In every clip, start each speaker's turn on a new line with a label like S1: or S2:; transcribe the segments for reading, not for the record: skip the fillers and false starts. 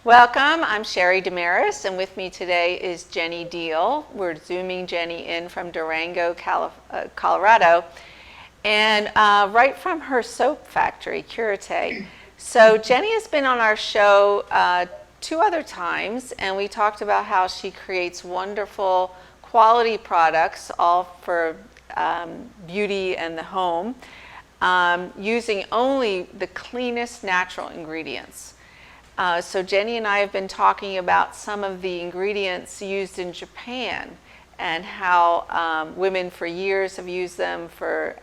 S1: Welcome, I'm Sherry Damaris, and with me today is Jenny Diehl. We're zooming Jenny in from Durango, Colorado, and right from her soap factory, Curate. So Jenny has been on our show two other times, and we talked about how she creates wonderful quality products, all for beauty and the home, using only the cleanest natural ingredients. So Jenny and I have been talking about some of the ingredients used in Japan and how women for years have used them for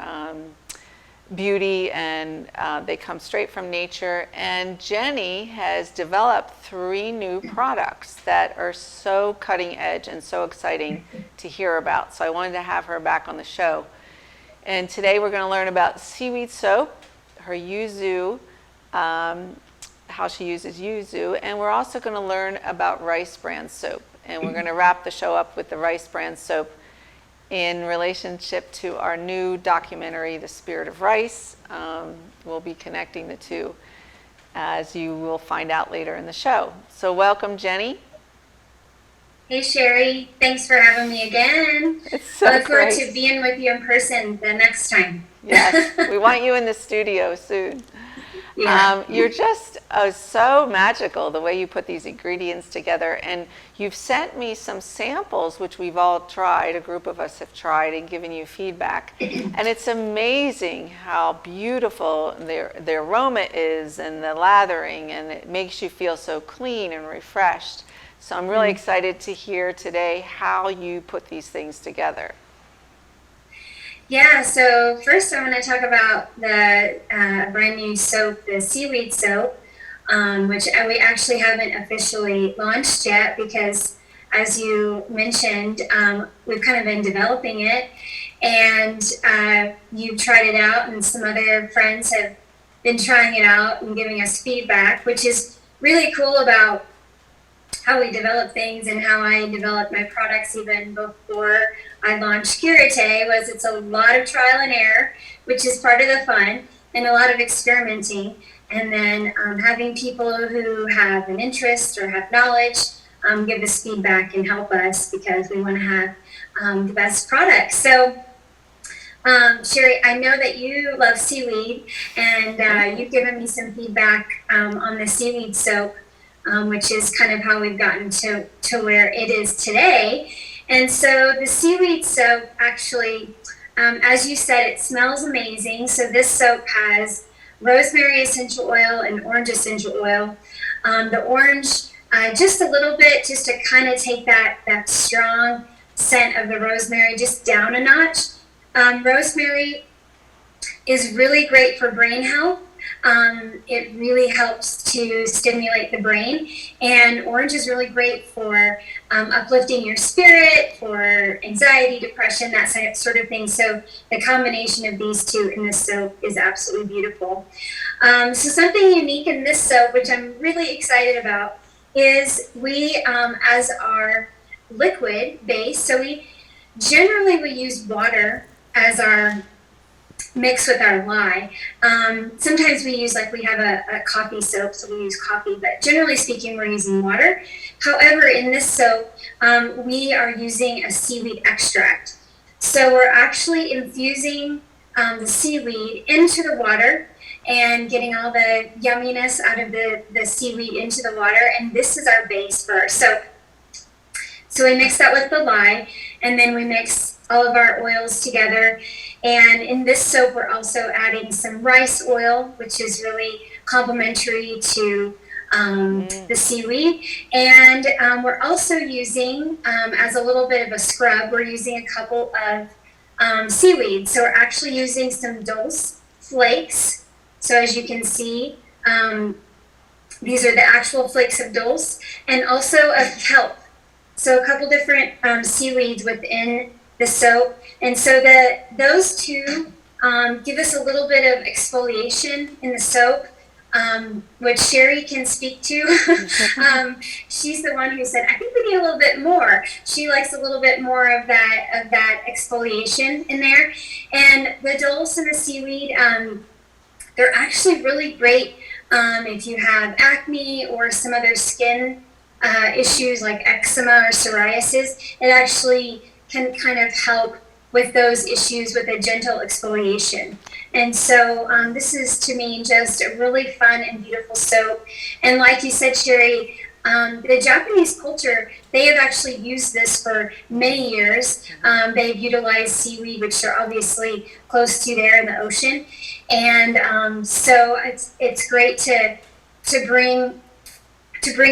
S1: beauty, and they come straight from nature. And Jenny has developed 3 new products that are so cutting edge and so exciting to hear about. So I wanted to have her back on the show. And today we're going to learn about seaweed soap, her yuzu, how she uses yuzu, and we're also going to learn about rice bran soap. And we're going to wrap the show up with the rice bran soap in relationship to our new documentary, The Spirit of Rice. We'll be connecting the two, as you will find out later in the show. So welcome, Jenny.
S2: Hey Sherry, thanks for having me again.
S1: It's so
S2: I look forward
S1: great
S2: to being with you in person the next time.
S1: Yes, we want you in the studio soon.
S2: Yeah.
S1: You're just so magical the way you put these ingredients together, and you've sent me some samples which we've all tried, a group of us have tried and given you feedback, and it's amazing how beautiful the aroma is and the lathering, and it makes you feel so clean and refreshed. So I'm really excited to hear today how you put these things together.
S2: Yeah, so first I want to talk about the brand new soap, the seaweed soap, which we actually haven't officially launched yet because, as you mentioned, we've kind of been developing it, and you've tried it out, and some other friends have been trying it out and giving us feedback, which is really cool about how we develop things and how I develop my products even before I launched Curate. Was it's a lot of trial and error, which is part of the fun, and a lot of experimenting, and then having people who have an interest or have knowledge give us feedback and help us, because we want to have the best products. So Sherry, I know that you love seaweed, and you've given me some feedback on the seaweed soap, which is kind of how we've gotten to where it is today. And so the seaweed soap actually, as you said, it smells amazing. So this soap has rosemary essential oil and orange essential oil. The orange, just a little bit, just to kind of take that strong scent of the rosemary just down a notch. Rosemary is really great for brain health. It really helps to stimulate the brain, and orange is really great for uplifting your spirit, for anxiety, depression, that sort of thing. So the combination of these two in this soap is absolutely beautiful. So something unique in this soap, which I'm really excited about, is we, as our liquid base, so we use water as our mix with our lye. Sometimes we have a coffee soap, so we use coffee, but generally speaking, we're using water. However, in this soap, we are using a seaweed extract. So we're actually infusing the seaweed into the water and getting all the yumminess out of the seaweed into the water, and this is our base for our soap. So we mix that with the lye, and then we mix all of our oils together. And in this soap, we're also adding some rice oil, which is really complementary to the seaweed. And we're also using, as a little bit of a scrub, we're using a couple of seaweed. So we're actually using some dulse flakes. So as you can see, these are the actual flakes of dulse, and also of kelp. So a couple different seaweeds within the soap, and so those two give us a little bit of exfoliation in the soap, which Sherry can speak to. She's the one who said, I think we need a little bit more. She likes a little bit more of that exfoliation in there. And the dulse and the seaweed, they're actually really great If you have acne or some other skin issues like eczema or psoriasis, it actually can kind of help with those issues with a gentle exfoliation. And so this is to me just a really fun and beautiful soap. And like you said, Sherry, the Japanese culture, they have actually used this for many years. They've utilized seaweed, which are obviously close to there in the ocean. And so it's great to bring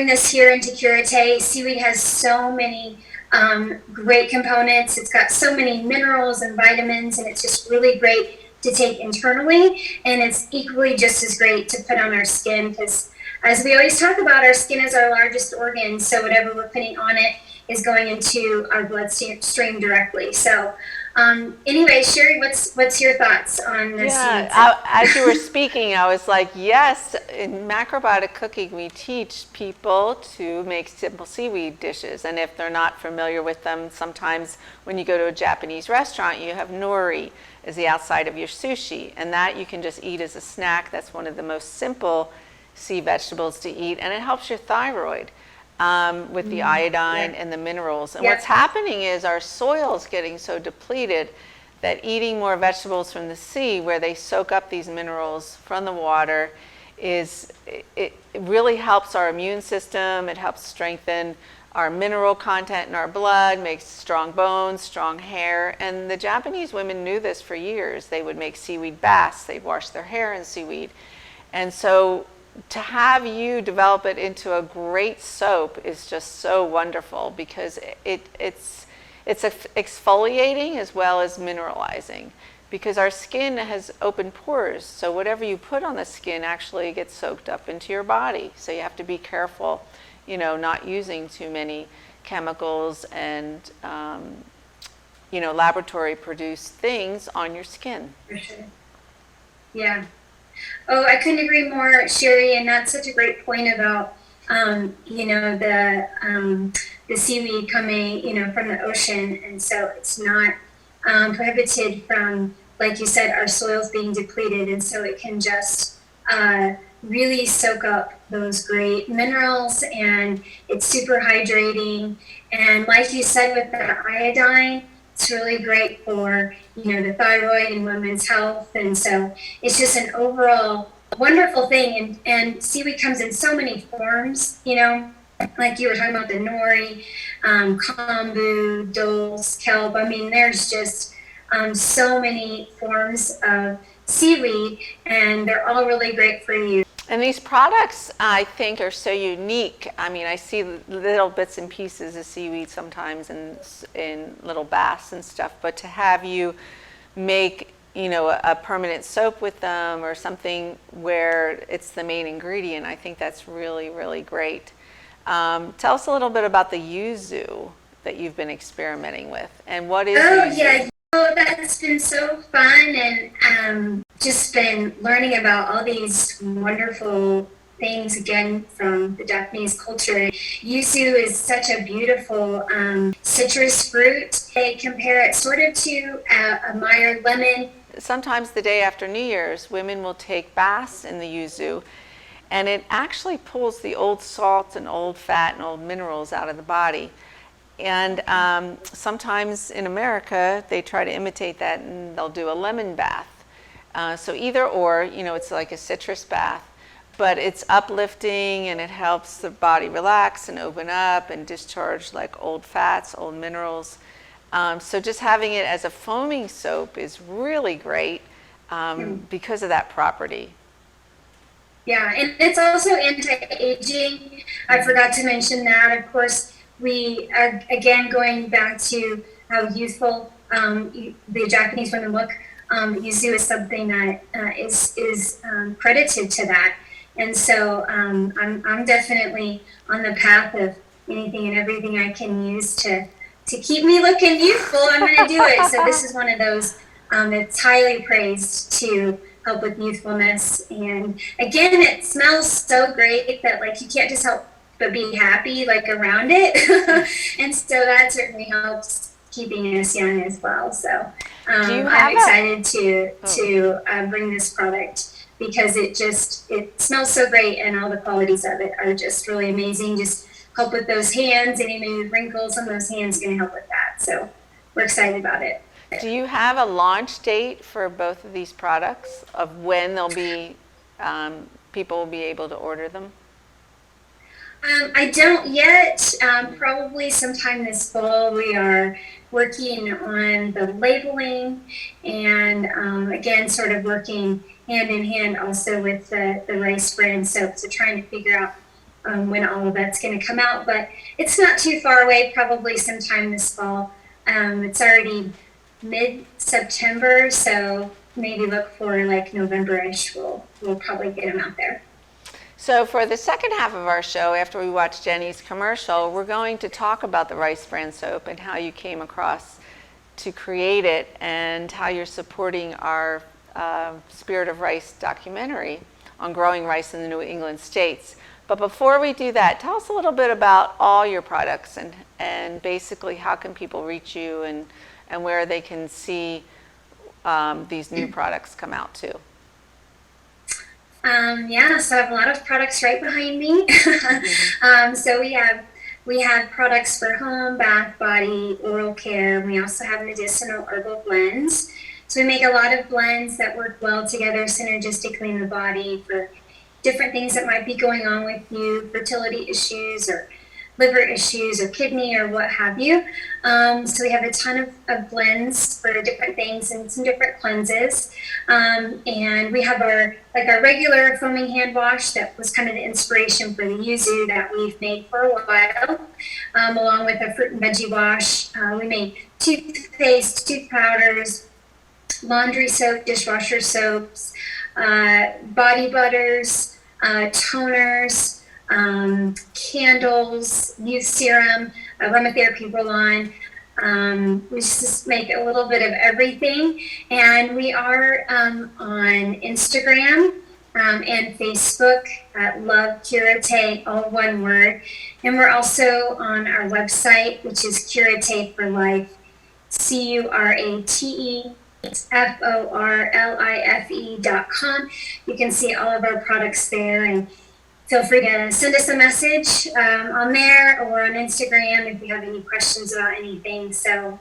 S2: this here into Curate. Seaweed has so many great components. It's got so many minerals and vitamins, and it's just really great to take internally. And it's equally just as great to put on our skin because, as we always talk about, our skin is our largest organ. So whatever we're putting on it is going into our bloodstream directly. So anyway, Sherry, what's your thoughts on this?
S1: Yeah, as you were speaking, I was like, yes, in macrobiotic cooking, we teach people to make simple seaweed dishes. And if they're not familiar with them, sometimes when you go to a Japanese restaurant, you have nori as the outside of your sushi. And that you can just eat as a snack. That's one of the most simple sea vegetables to eat. And it helps your thyroid with the iodine and the minerals. And what's happening is our soil's getting so depleted that eating more vegetables from the sea, where they soak up these minerals from the water, it really helps our immune system. It helps strengthen our mineral content in our blood, makes strong bones, strong hair. And the Japanese women knew this for years. They would make seaweed baths. They'd wash their hair in seaweed. And so to have you develop it into a great soap is just so wonderful because it's exfoliating as well as mineralizing, because our skin has open pores, so whatever you put on the skin actually gets soaked up into your body. So you have to be careful, not using too many chemicals and laboratory produced things on your skin.
S2: For sure. Yeah. Oh, I couldn't agree more, Sherry, and that's such a great point about the seaweed coming from the ocean, and so it's not prohibited from, like you said, our soils being depleted, and so it can just really soak up those great minerals, and it's super hydrating, and like you said with the iodine, it's really great for, the thyroid and women's health. And so it's just an overall wonderful thing. And seaweed comes in so many forms, like you were talking about the nori, kombu, dulse, kelp. I mean, there's just so many forms of seaweed, and they're all really great for you.
S1: And these products, I think, are so unique. I mean, I see little bits and pieces of seaweed sometimes in little baths and stuff, but to have you make, a permanent soap with them or something where it's the main ingredient, I think that's really, really great. Tell us a little bit about the yuzu that you've been experimenting with, and what is yuzu?
S2: Yeah. That's been so fun, and just been learning about all these wonderful things again from the Japanese culture. Yuzu is such a beautiful citrus fruit. They compare it sort of to a mired lemon.
S1: Sometimes the day after New Year's, women will take baths in the yuzu, and it actually pulls the old salts and old fat and old minerals out of the body. And sometimes in America, they try to imitate that, and they'll do a lemon bath. So either or, it's like a citrus bath, but it's uplifting and it helps the body relax and open up and discharge like old fats, old minerals. So just having it as a foaming soap is really great because of that property.
S2: Yeah, and it's also anti-aging. I forgot to mention that. Of course, we are, again, going back to how youthful the Japanese women look. Yuzu is something that is credited to that. And so I'm definitely on the path of anything and everything I can use to keep me looking youthful. I'm going to do it. So this is one of those that's highly praised to help with youthfulness. And again, it smells so great that you can't just help but be happy around it. And so that certainly helps keeping us young as well. So I'm excited to bring this product because it smells so great, and all the qualities of it are just really amazing. Just help with those hands, any wrinkles on those hands going to help with that. So we're excited about it.
S1: Do you have a launch date for both of these products of when they'll be, people will be able to order them?
S2: I don't yet. Probably sometime this fall. We are working on the labeling, and again, sort of working hand in hand also with the rice bran soap. So trying to figure out when all of that's going to come out, but it's not too far away. Probably sometime this fall. It's already mid-September, so maybe look for like November-ish. We'll probably get them out there.
S1: So for the second half of our show, after we watch Jenny's commercial, we're going to talk about the rice bran soap and how you came across to create it and how you're supporting our Spirit of Rice documentary on growing rice in the New England states. But before we do that, tell us a little bit about all your products and basically how can people reach you and where they can see these new products come out too.
S2: So I have a lot of products right behind me. So we have products for home, bath, body, oral care. We also have medicinal herbal blends. So we make a lot of blends that work well together synergistically in the body for different things that might be going on with you, fertility issues or liver issues or kidney or what have you. So we have a ton of blends for different things and some different cleanses. And we have our regular foaming hand wash that was kind of the inspiration for the yuzu that we've made for a while, along with a fruit and veggie wash. We made toothpaste, tooth powders, laundry soap, dishwasher soaps, body butters, toners, candles, youth serum, aromatherapy roll-on. We just make a little bit of everything. And we are on Instagram and Facebook at Love Curate, all one word. And we're also on our website, which is Curate for Life, CURATEFORLIFE.com. You can see all of our products there, and feel free to send us a message on there or on Instagram if you have any questions about anything. So,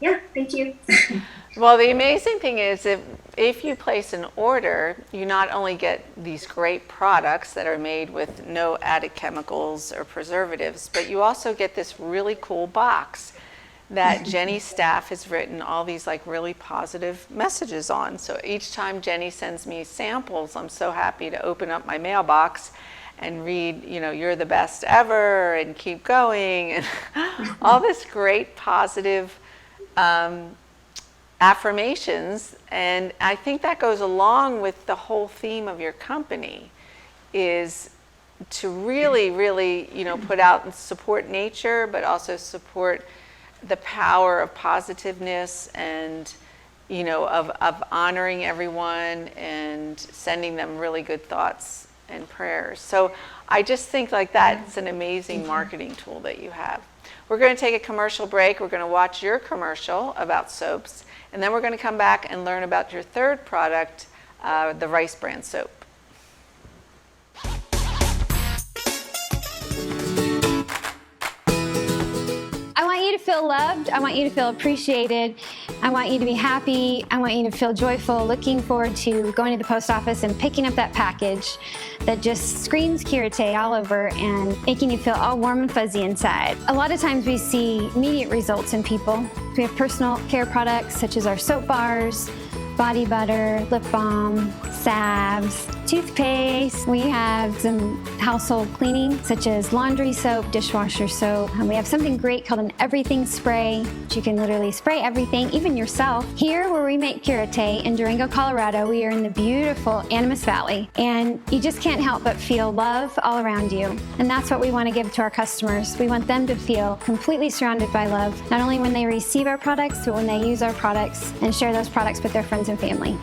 S2: thank you.
S1: Well, the amazing thing is if you place an order, you not only get these great products that are made with no added chemicals or preservatives, but you also get this really cool box that Jenny's staff has written all these like really positive messages on. So each time Jenny sends me samples, I'm so happy to open up my mailbox and read, you're the best ever and keep going and all this great positive affirmations. And I think that goes along with the whole theme of your company is to really, really, put out and support nature, but also support the power of positiveness and, of honoring everyone and sending them really good thoughts and prayers. So I just think like that's an amazing marketing tool that you have. We're going to take a commercial break. We're going to watch your commercial about soaps, and then we're going to come back and learn about your third product, the rice bran soap.
S3: I want you to feel loved. I want you to feel appreciated. I want you to be happy. I want you to feel joyful, looking forward to going to the post office and picking up that package that just screams Curate all over and making you feel all warm and fuzzy inside. A lot of times we see immediate results in people. We have personal care products such as our soap bars, body butter, lip balm, salves, toothpaste. We have some household cleaning such as laundry soap, dishwasher soap. And we have something great called an everything spray. You can literally spray everything, even yourself. Here where we make Curate in Durango, Colorado, we are in the beautiful Animas Valley. And you just can't help but feel love all around you. And that's what we want to give to our customers. We want them to feel completely surrounded by love, not only when they receive our products, but when they use our products and share those products with their friends and family.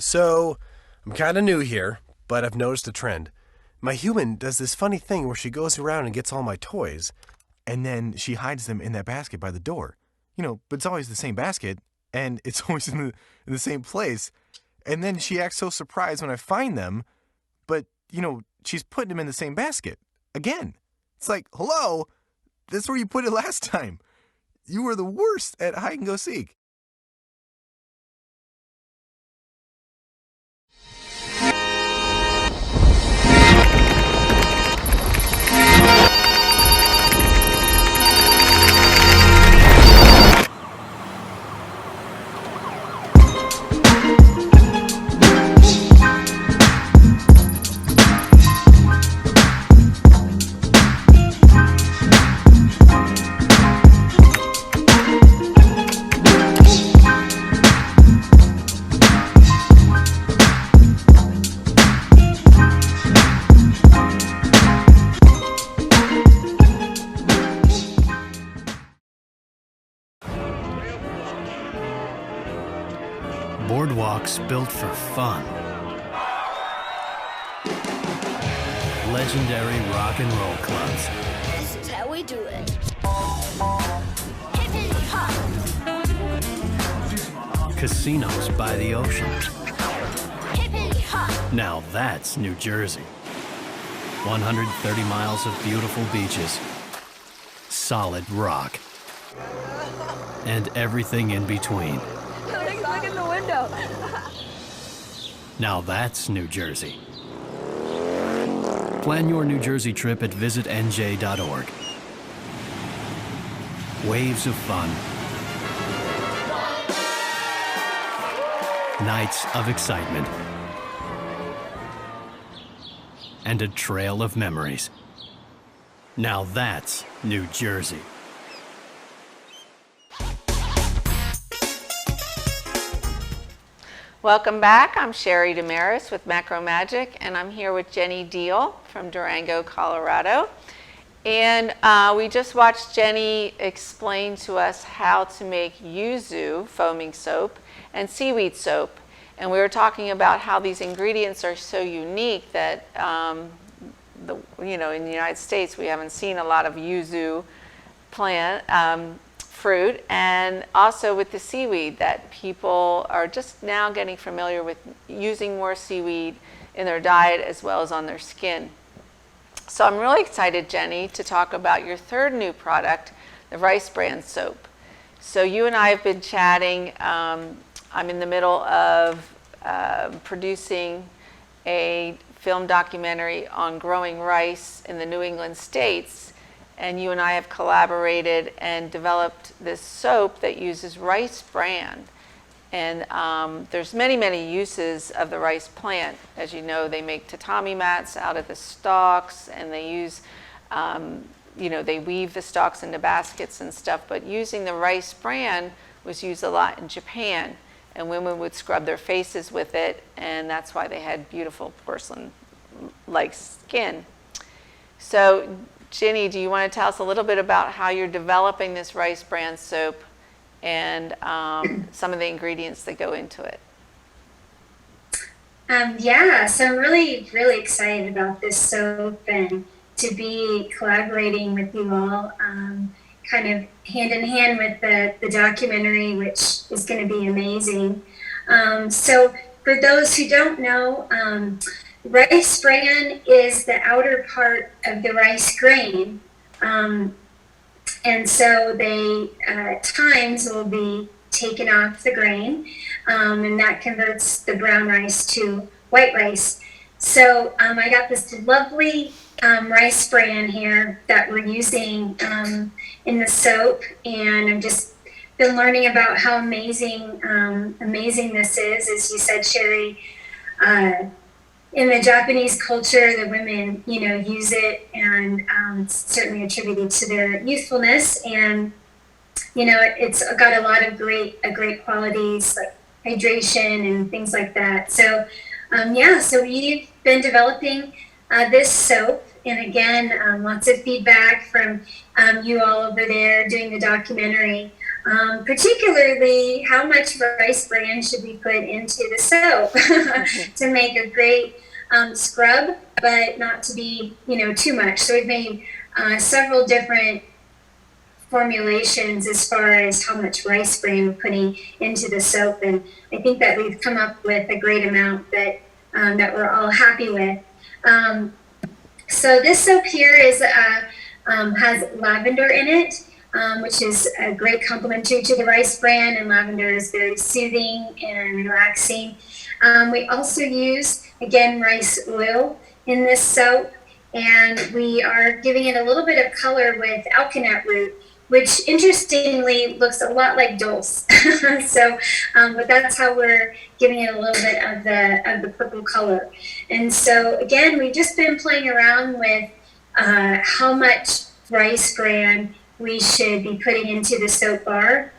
S4: So, I'm kind of new here, but I've noticed a trend. My human does this funny thing where she goes around and gets all my toys, and then she hides them in that basket by the door. But it's always the same basket, and it's always in the same place. And then she acts so surprised when I find them, but, she's putting them in the same basket. Again. It's like, hello, that's where you put it last time. You were the worst at hide and go seek.
S5: Boardwalks built for fun. Legendary rock and roll clubs.
S6: This is how we do it. Hippity hop.
S5: Casinos by the ocean.
S6: Hippity hop.
S5: Now that's New Jersey. 130 miles of beautiful beaches. Solid rock. And everything in between.
S6: Look in the window.
S5: Now that's New Jersey. Plan your New Jersey trip at visitnj.org. Waves of fun. Nights of excitement. And a trail of memories. Now that's New Jersey.
S1: Welcome back. I'm Sherry Damaris with Macro Magic, and I'm here with Jenny Diehl from Durango, Colorado. And we just watched Jenny explain to us how to make yuzu foaming soap and seaweed soap. And we were talking about how these ingredients are so unique that, in the United States, we haven't seen a lot of yuzu plant fruit, and also with the seaweed, that people are just now getting familiar with using more seaweed in their diet as well as on their skin. So I'm really excited, Jenny, to talk about your third new product, the rice bran soap. So you and I have been chatting. I'm in the middle of producing a film documentary on growing rice in the New England states. And you and I have collaborated and developed this soap that uses rice bran. And there's many, many uses of the rice plant. As you know, they make tatami mats out of the stalks, and they use, they weave the stalks into baskets and stuff. But using the rice bran was used a lot in Japan. And women would scrub their faces with it, and that's why they had beautiful porcelain-like skin. So, Jenny, do you want to tell us a little bit about how you're developing this rice bran soap and some of the ingredients that go into it?
S2: So I'm really, really excited about this soap and to be collaborating with you all, kind of hand in hand with the documentary, which is going to be amazing. So for those who don't know, rice bran is the outer part of the rice grain, and so they at times will be taken off the grain, and that converts the brown rice to white rice. So I got this lovely rice bran here that we're using in the soap, and I've just been learning about how amazing this is. As you said, Sherry, in the Japanese culture, the women, use it, and it's certainly attributed to their youthfulness. And it's got a lot of great qualities like hydration and things like that. So, so we've been developing this soap, and again, lots of feedback from you all over there doing the documentary. particularly how much rice bran should we put into the soap to make a great scrub, but not to be, too much. So we've made several different formulations as far as how much rice bran we're putting into the soap, and I think that we've come up with a great amount that we're all happy with. So this soap here has lavender in it, which is a great complementary to the rice bran, and lavender is very soothing and relaxing. We also use, again, rice oil in this soap, and we are giving it a little bit of color with alkanet root, which interestingly looks a lot like dulse. So, but that's how we're giving it a little bit of the purple color. And so again, we've just been playing around with how much rice bran we should be putting into the soap bar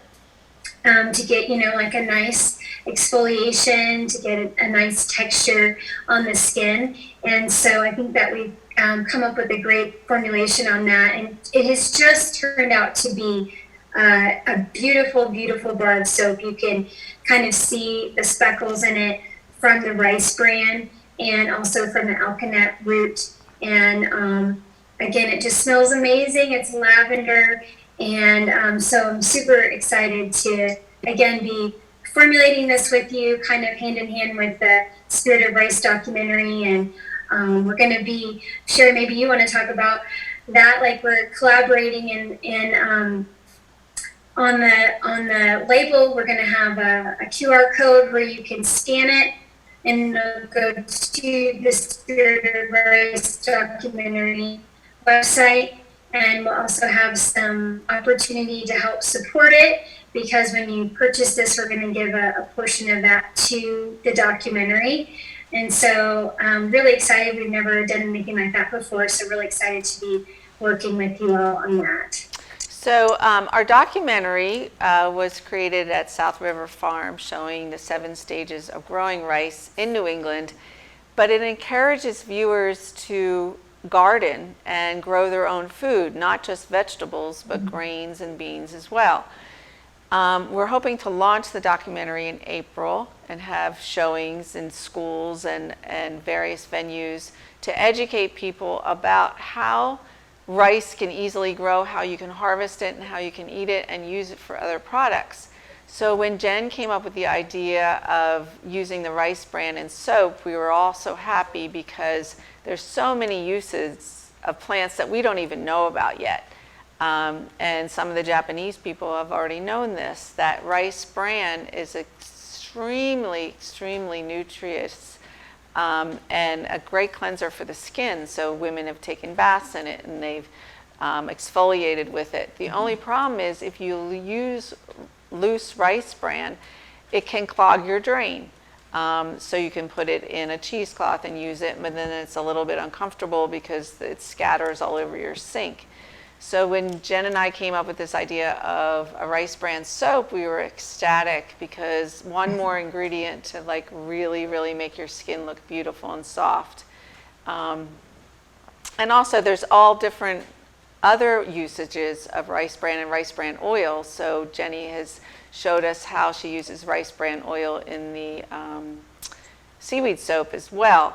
S2: to get, like a nice exfoliation, to get a nice texture on the skin. And so I think that we've come up with a great formulation on that, and it has just turned out to be a beautiful, beautiful bar of soap. You can kind of see the speckles in it from the rice bran and also from the alkanet root. And again, it just smells amazing. It's lavender, and so I'm super excited to again be formulating this with you, kind of hand in hand with the Spirit of Rice documentary. And we're going to be sharing, maybe you want to talk about that, like we're collaborating in on the label, we're going to have a QR code where you can scan it and go to the Spirit of Rice documentary website. And we'll also have some opportunity to help support it, because when you purchase this, we're going to give a portion of that to the documentary. And so I'm really excited. We've never done anything like that before, so really excited to be working with you all on that.
S1: So our documentary was created at South River Farm, showing the 7 stages of growing rice in New England, but it encourages viewers to garden and grow their own food, not just vegetables, but grains and beans as well. We're hoping to launch the documentary in April and have showings in schools and various venues to educate people about how rice can easily grow, how you can harvest it, and how you can eat it and use it for other products. So when Jen came up with the idea of using the rice bran in soap, we were all so happy, because there's so many uses of plants that we don't even know about yet. And some of the Japanese people have already known this, that rice bran is extremely, extremely nutritious and a great cleanser for the skin. So women have taken baths in it and they've exfoliated with it. The only problem is if you use loose rice bran, it can clog your drain. So you can put it in a cheesecloth and use it, but then it's a little bit uncomfortable because it scatters all over your sink. So when Jen and I came up with this idea of a rice bran soap, we were ecstatic, because one more ingredient to like really, really make your skin look beautiful and soft. And also there's all different other usages of rice bran and rice bran oil. So Jenny has showed us how she uses rice bran oil in the seaweed soap as well.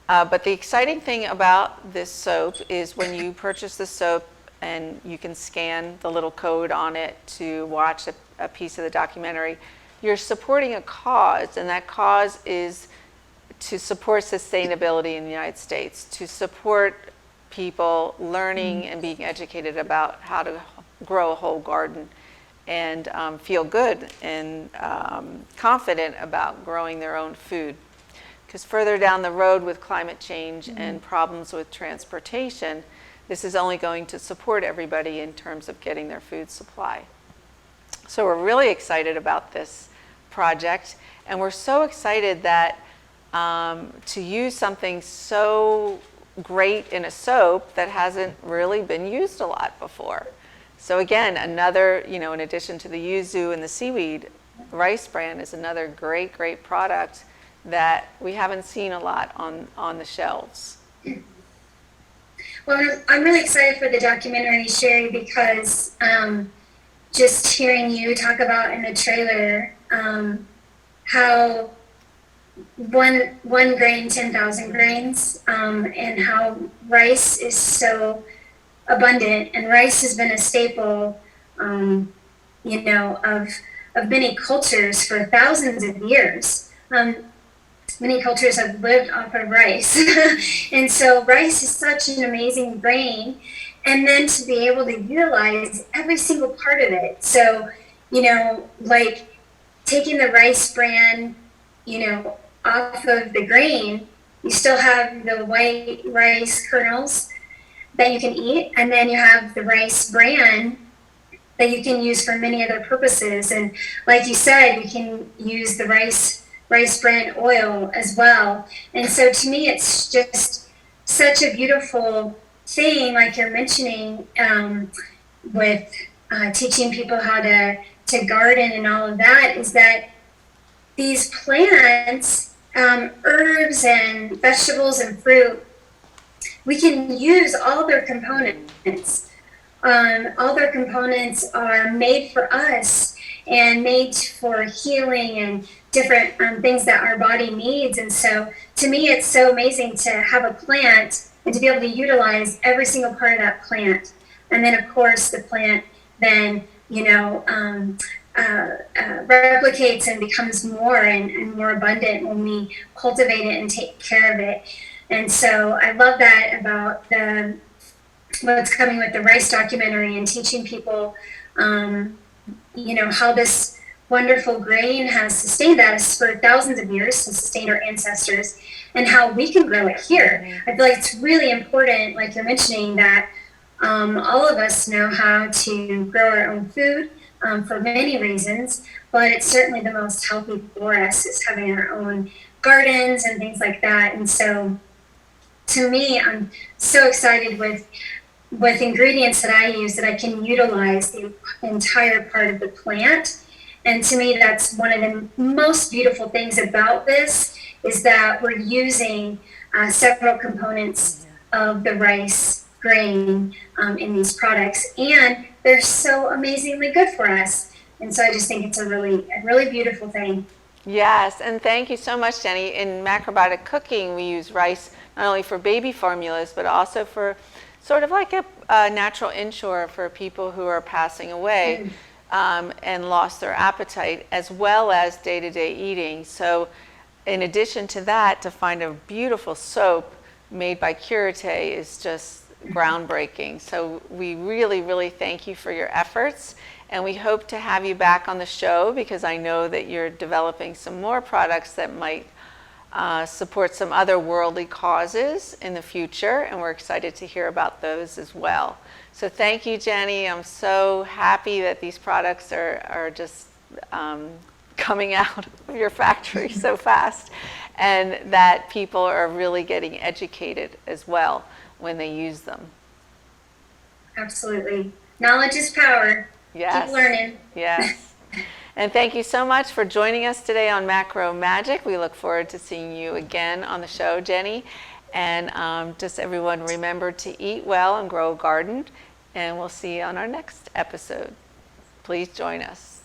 S1: But the exciting thing about this soap is when you purchase the soap, and you can scan the little code on it to watch a piece of the documentary, you're supporting a cause, and that cause is to support sustainability in the United States, to support people learning and being educated about how to grow a whole garden and feel good and confident about growing their own food. Because further down the road with climate change and problems with transportation, this is only going to support everybody in terms of getting their food supply. So we're really excited about this project, and we're so excited that to use something so great in a soap that hasn't really been used a lot before. So again, another, in addition to the yuzu and the seaweed, rice bran is another great, great product that we haven't seen a lot on the shelves.
S2: Well, I'm really excited for the documentary, Sherry, because just hearing you talk about in the trailer, how one grain, 10,000 grains, and how rice is so abundant, and rice has been a staple, of many cultures for thousands of years. Many cultures have lived off of rice. And so rice is such an amazing grain. And then to be able to utilize every single part of it. So, like taking the rice bran, off of the grain, you still have the white rice kernels that you can eat. And then you have the rice bran that you can use for many other purposes. And like you said, you can use the rice bran oil as well. And so to me, it's just such a beautiful thing, like you're mentioning, with teaching people how to garden and all of that, is that these plants, herbs and vegetables and fruit, we can use all their components. All their components are made for us and made for healing and different things that our body needs. And so to me, it's so amazing to have a plant and to be able to utilize every single part of that plant. And then, of course, the plant then, replicates and becomes more and more abundant when we cultivate it and take care of it. And so I love that about what's coming with the rice documentary, and teaching people, how this wonderful grain has sustained us for thousands of years, and sustained our ancestors, and how we can grow it here. I feel like it's really important, like you're mentioning, that all of us know how to grow our own food, for many reasons, but it's certainly the most healthy for us is having our own gardens and things like that. And so to me, I'm so excited with ingredients that I use that I can utilize the entire part of the plant. And to me, that's one of the most beautiful things about this, is that we're using several components of the rice grain in these products, and they're so amazingly good for us. And so I just think it's a really beautiful thing.
S1: Yes, and thank you so much, Jenny. In macrobiotic cooking, we use rice not only for baby formulas, but also for sort of like a natural insure for people who are passing away and lost their appetite, as well as day-to-day eating. So in addition to that, to find a beautiful soap made by Curate is just groundbreaking. So we really, really thank you for your efforts, and we hope to have you back on the show, because I know that you're developing some more products that might support some other worldly causes in the future, and we're excited to hear about those as well. So thank you, Jenny. I'm so happy that these products are just coming out of your factory so fast, and that people are really getting educated as well when they use them.
S2: Absolutely. Knowledge is power.
S1: Yes.
S2: Keep learning.
S1: Yes. And thank you so much for joining us today on Macro Magic. We look forward to seeing you again on the show, Jenny. And just everyone, remember to eat well and grow a garden. And we'll see you on our next episode. Please join us.